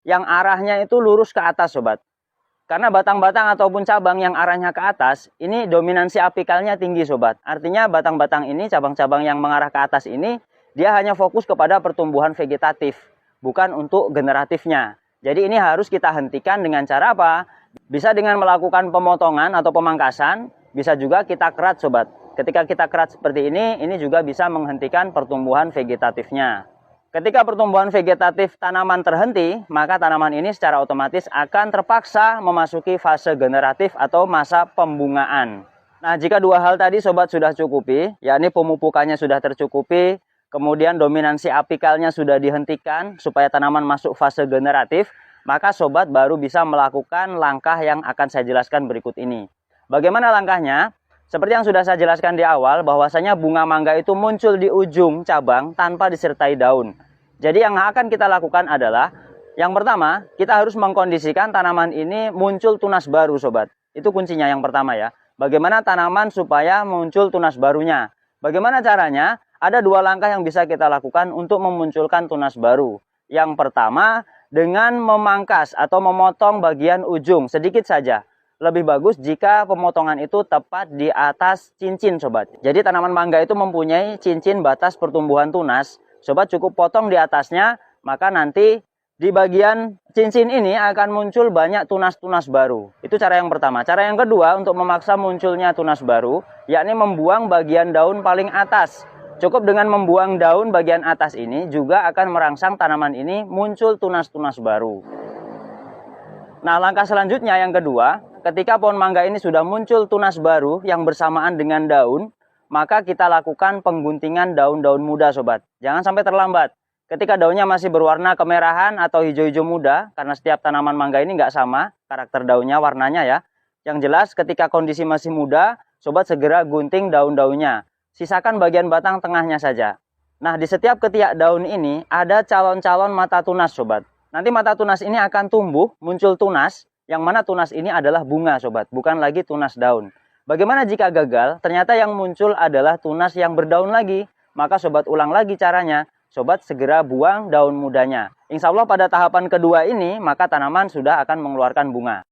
yang arahnya itu lurus ke atas sobat. Karena batang-batang ataupun cabang yang arahnya ke atas, ini dominansi apikalnya tinggi sobat. Artinya batang-batang ini, cabang-cabang yang mengarah ke atas ini, dia hanya fokus kepada pertumbuhan vegetatif, bukan untuk generatifnya. Jadi ini harus kita hentikan dengan cara apa? Bisa dengan melakukan pemotongan atau pemangkasan, bisa juga kita kerat sobat. Ketika kita kerat seperti ini juga bisa menghentikan pertumbuhan vegetatifnya. Ketika pertumbuhan vegetatif tanaman terhenti, maka tanaman ini secara otomatis akan terpaksa memasuki fase generatif atau masa pembungaan. Nah, jika dua hal tadi sobat sudah cukupi, yakni pemupukannya sudah tercukupi, kemudian dominansi apikalnya sudah dihentikan supaya tanaman masuk fase generatif, maka sobat baru bisa melakukan langkah yang akan saya jelaskan berikut ini. Bagaimana langkahnya? Seperti yang sudah saya jelaskan di awal, bahwasanya bunga mangga itu muncul di ujung cabang tanpa disertai daun. Jadi yang akan kita lakukan adalah, yang pertama, kita harus mengkondisikan tanaman ini muncul tunas baru sobat. Itu kuncinya yang pertama ya. Bagaimana tanaman supaya muncul tunas barunya? Bagaimana caranya? Ada dua langkah yang bisa kita lakukan untuk memunculkan tunas baru. Yang pertama, dengan memangkas atau memotong bagian ujung sedikit saja. Lebih bagus jika pemotongan itu tepat di atas cincin sobat. Jadi tanaman mangga itu mempunyai cincin batas pertumbuhan tunas. Sobat cukup potong di atasnya, maka nanti di bagian cincin ini akan muncul banyak tunas-tunas baru. Itu cara yang pertama. Cara yang kedua untuk memaksa munculnya tunas baru, yakni membuang bagian daun paling atas. Cukup dengan membuang daun bagian atas ini juga akan merangsang tanaman ini muncul tunas-tunas baru. Nah, langkah selanjutnya yang kedua, ketika pohon mangga ini sudah muncul tunas baru yang bersamaan dengan daun, maka kita lakukan pengguntingan daun-daun muda sobat. Jangan sampai terlambat. Ketika daunnya masih berwarna kemerahan atau hijau-hijau muda, karena setiap tanaman mangga ini nggak sama karakter daunnya, warnanya ya. Yang jelas ketika kondisi masih muda, sobat segera gunting daun-daunnya. Sisakan bagian batang tengahnya saja. Nah, di setiap ketiak daun ini ada calon-calon mata tunas sobat. Nanti mata tunas ini akan tumbuh, muncul tunas, yang mana tunas ini adalah bunga sobat, bukan lagi tunas daun. Bagaimana jika gagal? Ternyata yang muncul adalah tunas yang berdaun lagi. Maka sobat ulang lagi caranya, sobat segera buang daun mudanya. Insya Allah pada tahapan kedua ini, maka tanaman sudah akan mengeluarkan bunga.